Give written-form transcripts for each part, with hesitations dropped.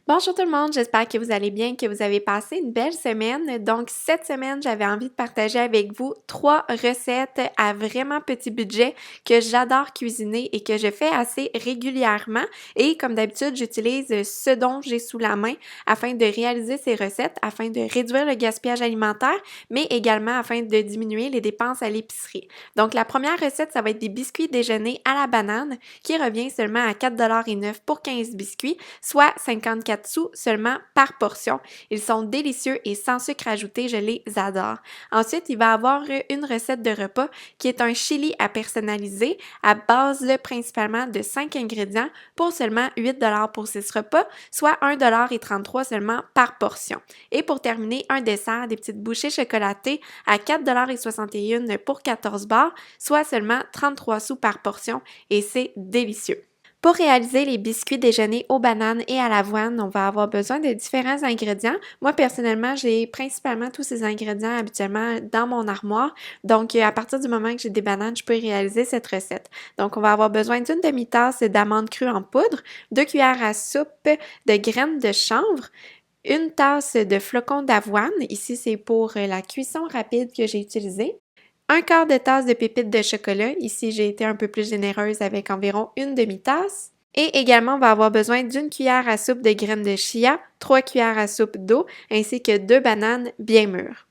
Bonjour tout le monde, j'espère que vous allez bien, que vous avez passé une belle semaine. Donc cette semaine, j'avais envie de partager avec vous 3 recettes à vraiment petit budget que j'adore cuisiner et que je fais assez régulièrement. Et comme d'habitude, j'utilise ce dont j'ai sous la main afin de réaliser ces recettes, afin de réduire le gaspillage alimentaire, mais également afin de diminuer les dépenses à l'épicerie. Donc la première recette, ça va être des biscuits déjeuner à la banane qui revient seulement à 4,09 $ pour 15 biscuits, soit 54 sous seulement par portion. Ils sont délicieux et sans sucre ajouté, je les adore. Ensuite, il va y avoir une recette de repas qui est un chili à personnaliser à base principalement de 5 ingrédients pour seulement 8 $ pour 6 repas, soit 1,33 $ seulement par portion. Et pour terminer, un dessert, des petites bouchées chocolatées à 4,61 $ pour 14 barres, soit seulement 33 sous par portion et c'est délicieux. Pour réaliser les biscuits déjeuner aux bananes et à l'avoine, on va avoir besoin de différents ingrédients. Moi, personnellement, j'ai principalement tous ces ingrédients habituellement dans mon armoire. Donc, à partir du moment que j'ai des bananes, je peux réaliser cette recette. Donc, on va avoir besoin d'une demi-tasse d'amandes crues en poudre, 2 cuillères à soupe de graines de chanvre, une tasse de flocons d'avoine. Ici, c'est pour la cuisson rapide que j'ai utilisée. Un quart de tasse de pépites de chocolat. Ici, j'ai été un peu plus généreuse avec environ une demi-tasse. Et également, on va avoir besoin d'une cuillère à soupe de graines de chia, 3 cuillères à soupe d'eau, ainsi que 2 bananes bien mûres.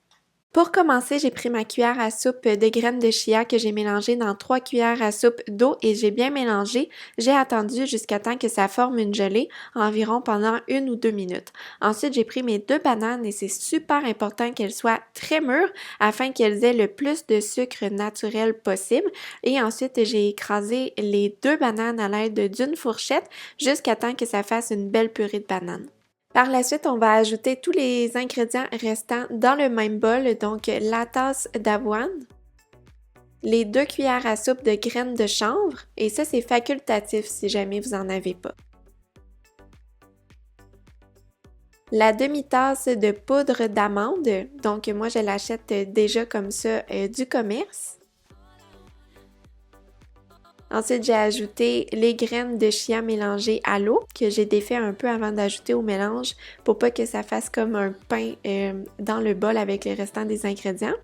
Pour commencer, j'ai pris ma cuillère à soupe de graines de chia que j'ai mélangée dans 3 cuillères à soupe d'eau et j'ai bien mélangé. J'ai attendu jusqu'à temps que ça forme une gelée, environ pendant 1 ou 2 minutes. Ensuite, j'ai pris mes 2 bananes et c'est super important qu'elles soient très mûres afin qu'elles aient le plus de sucre naturel possible. Et ensuite, j'ai écrasé les 2 bananes à l'aide d'une fourchette jusqu'à temps que ça fasse une belle purée de bananes. Par la suite, on va ajouter tous les ingrédients restants dans le même bol, donc la tasse d'avoine, les 2 cuillères à soupe de graines de chanvre, et ça c'est facultatif si jamais vous n'en avez pas. La demi-tasse de poudre d'amande, donc moi je l'achète déjà comme ça du commerce. Ensuite, j'ai ajouté les graines de chia mélangées à l'eau que j'ai défait un peu avant d'ajouter au mélange pour pas que ça fasse comme un pain dans le bol avec les restants des ingrédients.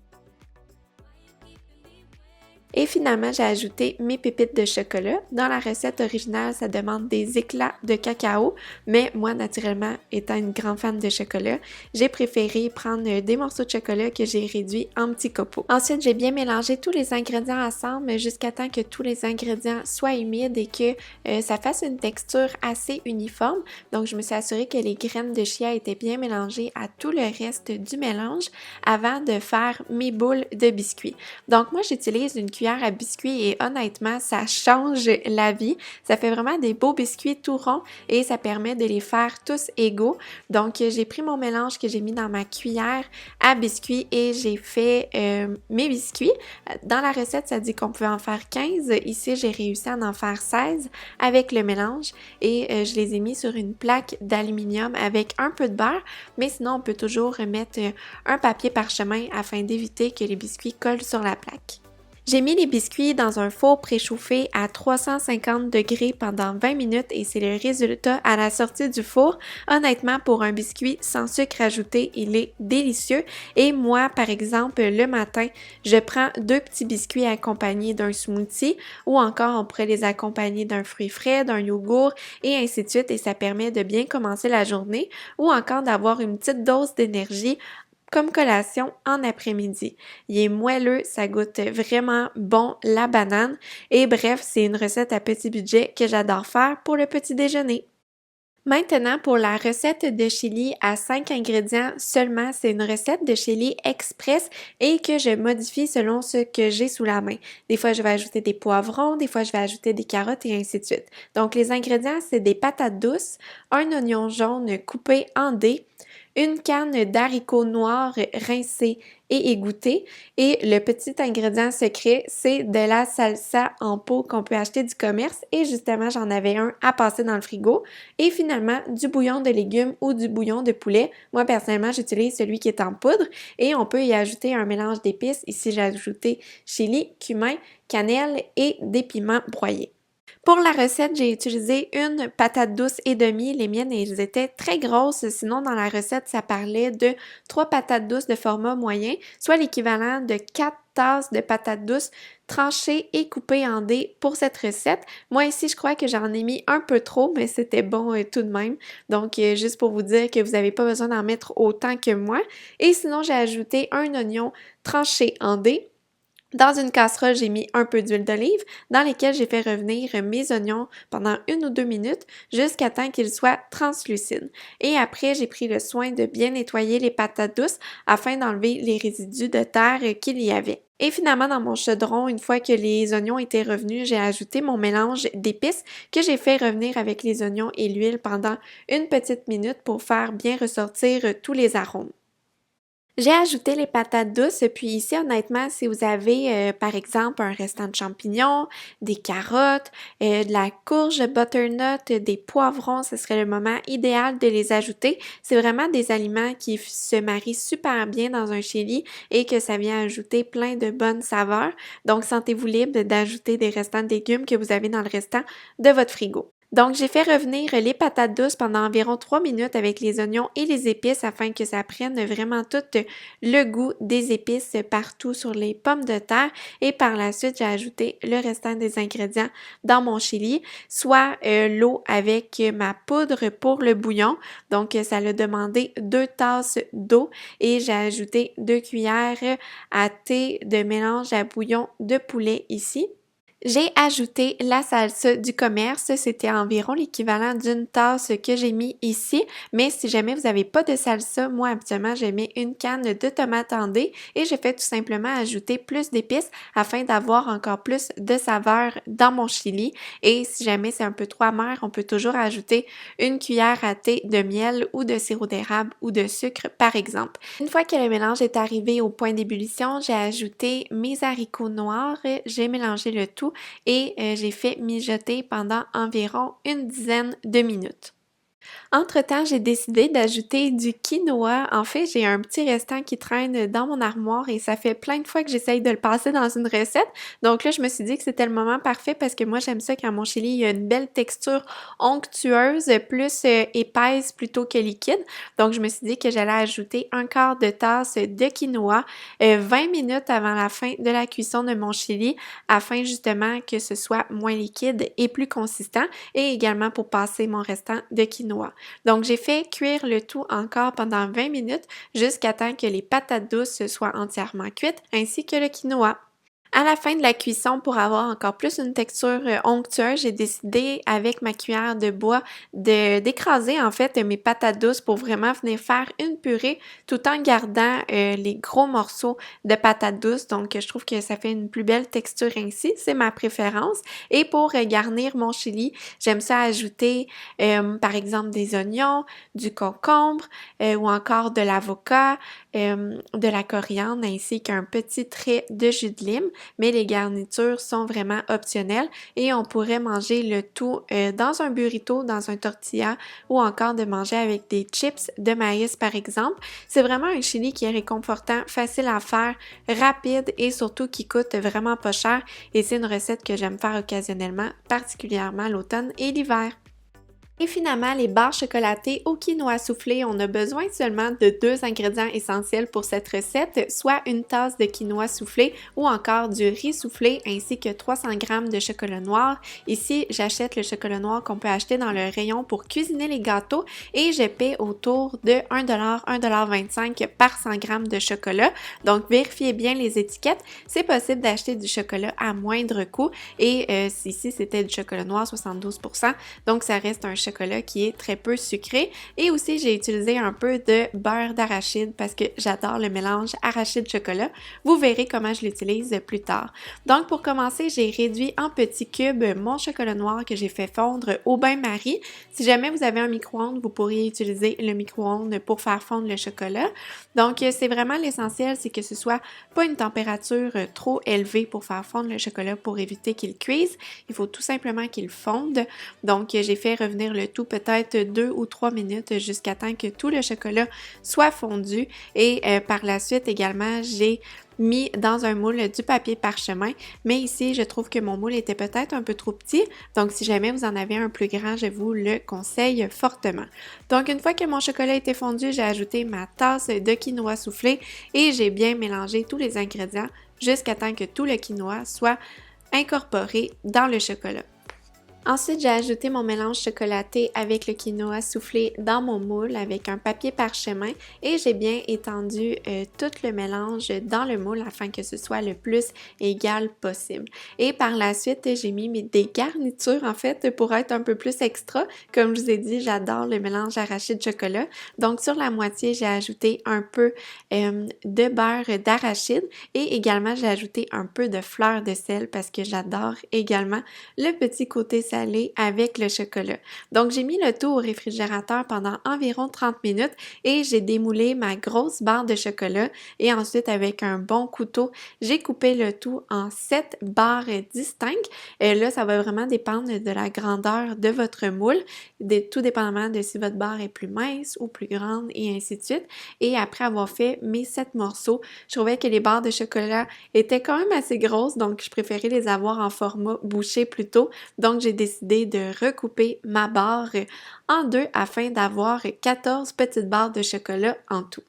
Et finalement, j'ai ajouté mes pépites de chocolat. Dans la recette originale, ça demande des éclats de cacao, mais moi, naturellement, étant une grande fan de chocolat, j'ai préféré prendre des morceaux de chocolat que j'ai réduits en petits copeaux. Ensuite, j'ai bien mélangé tous les ingrédients ensemble jusqu'à temps que tous les ingrédients soient humides et que ça fasse une texture assez uniforme. Donc, je me suis assurée que les graines de chia étaient bien mélangées à tout le reste du mélange avant de faire mes boules de biscuits. Donc, moi, j'utilise une cuillère à biscuits et honnêtement, ça change la vie. Ça fait vraiment des beaux biscuits tout ronds et ça permet de les faire tous égaux. Donc, j'ai pris mon mélange que j'ai mis dans ma cuillère à biscuits et j'ai fait mes biscuits. Dans la recette, ça dit qu'on pouvait en faire 15. Ici, j'ai réussi à en faire 16 avec le mélange et je les ai mis sur une plaque d'aluminium avec un peu de beurre, mais sinon, on peut toujours mettre un papier parchemin afin d'éviter que les biscuits collent sur la plaque. J'ai mis les biscuits dans un four préchauffé à 350 degrés pendant 20 minutes et c'est le résultat à la sortie du four. Honnêtement, pour un biscuit sans sucre ajouté, il est délicieux. Et moi, par exemple, le matin, je prends 2 petits biscuits accompagnés d'un smoothie ou encore on pourrait les accompagner d'un fruit frais, d'un yogourt et ainsi de suite et ça permet de bien commencer la journée ou encore d'avoir une petite dose d'énergie comme collation en après-midi. Il est moelleux, ça goûte vraiment bon la banane et bref, c'est une recette à petit budget que j'adore faire pour le petit déjeuner. Maintenant, pour la recette de chili à 5 ingrédients seulement, c'est une recette de chili express et que je modifie selon ce que j'ai sous la main. Des fois, je vais ajouter des poivrons, des fois, je vais ajouter des carottes et ainsi de suite. Donc, les ingrédients, c'est des patates douces, un oignon jaune coupé en dés, une canne d'haricots noirs rincés et égouttés et le petit ingrédient secret, c'est de la salsa en pot qu'on peut acheter du commerce et justement, j'en avais un à passer dans le frigo et finalement, du bouillon de légumes ou du bouillon de poulet. Moi, personnellement, j'utilise celui qui est en poudre et on peut y ajouter un mélange d'épices. Ici, j'ai ajouté chili, cumin, cannelle et des piments broyés. Pour la recette, j'ai utilisé une patate douce et demie. Les miennes, elles étaient très grosses. Sinon, dans la recette, ça parlait de 3 patates douces de format moyen, soit l'équivalent de 4 tasses de patates douces tranchées et coupées en dés pour cette recette. Moi ici, je crois que j'en ai mis un peu trop, mais c'était bon tout de même. Donc, juste pour vous dire que vous n'avez pas besoin d'en mettre autant que moi. Et sinon, j'ai ajouté un oignon tranché en dés. Dans une casserole, j'ai mis un peu d'huile d'olive dans lesquelles j'ai fait revenir mes oignons pendant 1 ou 2 minutes jusqu'à temps qu'ils soient translucides. Et après, j'ai pris le soin de bien nettoyer les patates douces afin d'enlever les résidus de terre qu'il y avait. Et finalement, dans mon chaudron, une fois que les oignons étaient revenus, j'ai ajouté mon mélange d'épices que j'ai fait revenir avec les oignons et l'huile pendant une petite minute pour faire bien ressortir tous les arômes. J'ai ajouté les patates douces, puis ici, honnêtement, si vous avez, par exemple, un restant de champignons, des carottes, de la courge butternut, des poivrons, ce serait le moment idéal de les ajouter. C'est vraiment des aliments qui se marient super bien dans un chili et que ça vient ajouter plein de bonnes saveurs. Donc, sentez-vous libre d'ajouter des restants de légumes que vous avez dans le restant de votre frigo. Donc, j'ai fait revenir les patates douces pendant environ 3 minutes avec les oignons et les épices afin que ça prenne vraiment tout le goût des épices partout sur les pommes de terre. Et par la suite, j'ai ajouté le restant des ingrédients dans mon chili, soit l'eau avec ma poudre pour le bouillon. Donc, ça a demandé 2 tasses d'eau et j'ai ajouté 2 cuillères à thé de mélange à bouillon de poulet ici. J'ai ajouté la salsa du commerce, c'était environ l'équivalent d'une tasse que j'ai mis ici, mais si jamais vous n'avez pas de salsa, moi habituellement je mets une canne de tomates en dés et je fais tout simplement ajouter plus d'épices afin d'avoir encore plus de saveur dans mon chili. Et si jamais c'est un peu trop amer, on peut toujours ajouter une cuillère à thé de miel ou de sirop d'érable ou de sucre par exemple. Une fois que le mélange est arrivé au point d'ébullition, j'ai ajouté mes haricots noirs, j'ai mélangé le tout et j'ai fait mijoter pendant environ une dizaine de minutes. Entre-temps, j'ai décidé d'ajouter du quinoa. En fait, j'ai un petit restant qui traîne dans mon armoire et ça fait plein de fois que j'essaye de le passer dans une recette. Donc là, je me suis dit que c'était le moment parfait parce que moi, j'aime ça quand mon chili il y a une belle texture onctueuse, plus épaisse plutôt que liquide. Donc, je me suis dit que j'allais ajouter un quart de tasse de quinoa 20 minutes avant la fin de la cuisson de mon chili afin justement que ce soit moins liquide et plus consistant et également pour passer mon restant de quinoa. Donc, j'ai fait cuire le tout encore pendant 20 minutes jusqu'à temps que les patates douces soient entièrement cuites ainsi que le quinoa. À la fin de la cuisson, pour avoir encore plus une texture onctueuse, j'ai décidé avec ma cuillère de bois d'écraser en fait mes patates douces pour vraiment venir faire une purée tout en gardant les gros morceaux de patates douces. Donc, je trouve que ça fait une plus belle texture ainsi. C'est ma préférence. Et pour garnir mon chili, j'aime ça ajouter par exemple des oignons, du concombre ou encore de l'avocat, de la coriandre ainsi qu'un petit trait de jus de lime. Mais les garnitures sont vraiment optionnelles et on pourrait manger le tout dans un burrito, dans un tortilla ou encore de manger avec des chips de maïs par exemple. C'est vraiment un chili qui est réconfortant, facile à faire, rapide et surtout qui coûte vraiment pas cher et c'est une recette que j'aime faire occasionnellement, particulièrement l'automne et l'hiver. Et finalement, les barres chocolatées au quinoa soufflé, on a besoin seulement de 2 ingrédients essentiels pour cette recette, soit une tasse de quinoa soufflé ou encore du riz soufflé ainsi que 300 g de chocolat noir. Ici, j'achète le chocolat noir qu'on peut acheter dans le rayon pour cuisiner les gâteaux et je paie autour de 1$, 1,25$ par 100 g de chocolat. Donc, vérifiez bien les étiquettes. C'est possible d'acheter du chocolat à moindre coût et ici, c'était du chocolat noir 72%. Donc, ça reste un chocolat qui est très peu sucré et aussi j'ai utilisé un peu de beurre d'arachide parce que j'adore le mélange arachide-chocolat. Vous verrez comment je l'utilise plus tard. Donc pour commencer, j'ai réduit en petits cubes mon chocolat noir que j'ai fait fondre au bain-marie. Si jamais vous avez un micro-ondes, vous pourriez utiliser le micro-ondes pour faire fondre le chocolat. Donc c'est vraiment l'essentiel, c'est que ce soit pas une température trop élevée pour faire fondre le chocolat pour éviter qu'il cuise. Il faut tout simplement qu'il fonde. Donc j'ai fait revenir cuire le tout peut-être 2 ou 3 minutes jusqu'à temps que tout le chocolat soit fondu. Et par la suite également, j'ai mis dans un moule du papier parchemin, mais ici, je trouve que mon moule était peut-être un peu trop petit, donc si jamais vous en avez un plus grand, je vous le conseille fortement. Donc, une fois que mon chocolat était fondu, j'ai ajouté ma tasse de quinoa soufflé et j'ai bien mélangé tous les ingrédients jusqu'à temps que tout le quinoa soit incorporé dans le chocolat. Ensuite, j'ai ajouté mon mélange chocolaté avec le quinoa soufflé dans mon moule avec un papier parchemin et j'ai bien étendu tout le mélange dans le moule afin que ce soit le plus égal possible. Et par la suite, j'ai mis des garnitures en fait pour être un peu plus extra. Comme je vous ai dit, j'adore le mélange arachide-chocolat. Donc sur la moitié, j'ai ajouté un peu de beurre d'arachide et également j'ai ajouté un peu de fleur de sel parce que j'adore également le petit côté salé avec le chocolat. Donc, j'ai mis le tout au réfrigérateur pendant environ 30 minutes et j'ai démoulé ma grosse barre de chocolat et ensuite, avec un bon couteau, j'ai coupé le tout en 7 barres distinctes. Et là, ça va vraiment dépendre de la grandeur de votre moule, tout dépendamment de si votre barre est plus mince ou plus grande et ainsi de suite. Et après avoir fait mes 7 morceaux, je trouvais que les barres de chocolat étaient quand même assez grosses, donc je préférais les avoir en format bouché plutôt. Donc, j'ai décidé de recouper ma barre en deux afin d'avoir 14 petites barres de chocolat en tout.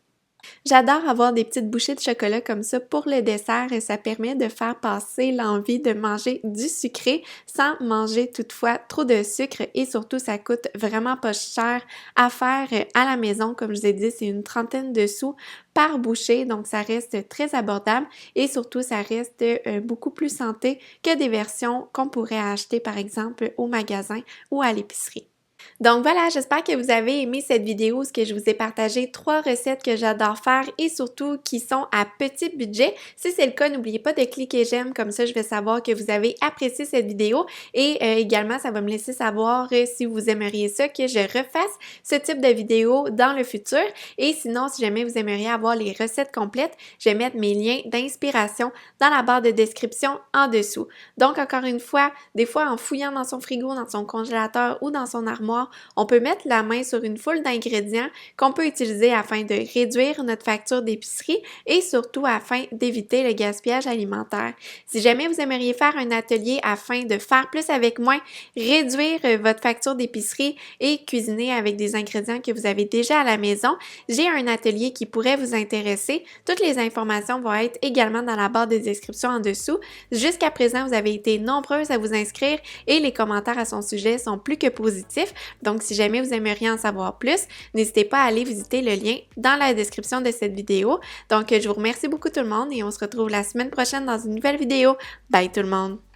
J'adore avoir des petites bouchées de chocolat comme ça pour le dessert et ça permet de faire passer l'envie de manger du sucré sans manger toutefois trop de sucre et surtout ça coûte vraiment pas cher à faire à la maison. Comme je vous ai dit, c'est une trentaine de sous par bouchée, donc ça reste très abordable et surtout ça reste beaucoup plus santé que des versions qu'on pourrait acheter par exemple au magasin ou à l'épicerie. Donc voilà, j'espère que vous avez aimé cette vidéo où je vous ai partagé 3 recettes que j'adore faire et surtout qui sont à petit budget. Si c'est le cas, n'oubliez pas de cliquer j'aime, comme ça je vais savoir que vous avez apprécié cette vidéo et également ça va me laisser savoir si vous aimeriez ça que je refasse ce type de vidéo dans le futur. Et sinon, si jamais vous aimeriez avoir les recettes complètes, je vais mettre mes liens d'inspiration dans la barre de description en dessous. Donc encore une fois, des fois en fouillant dans son frigo, dans son congélateur ou dans son armoire, on peut mettre la main sur une foule d'ingrédients qu'on peut utiliser afin de réduire notre facture d'épicerie et surtout afin d'éviter le gaspillage alimentaire. Si jamais vous aimeriez faire un atelier afin de faire plus avec moins, réduire votre facture d'épicerie et cuisiner avec des ingrédients que vous avez déjà à la maison, j'ai un atelier qui pourrait vous intéresser. Toutes les informations vont être également dans la barre de description en dessous. Jusqu'à présent, vous avez été nombreuses à vous inscrire et les commentaires à son sujet sont plus que positifs. Donc, si jamais vous aimeriez en savoir plus, n'hésitez pas à aller visiter le lien dans la description de cette vidéo. Donc, je vous remercie beaucoup tout le monde et on se retrouve la semaine prochaine dans une nouvelle vidéo. Bye tout le monde!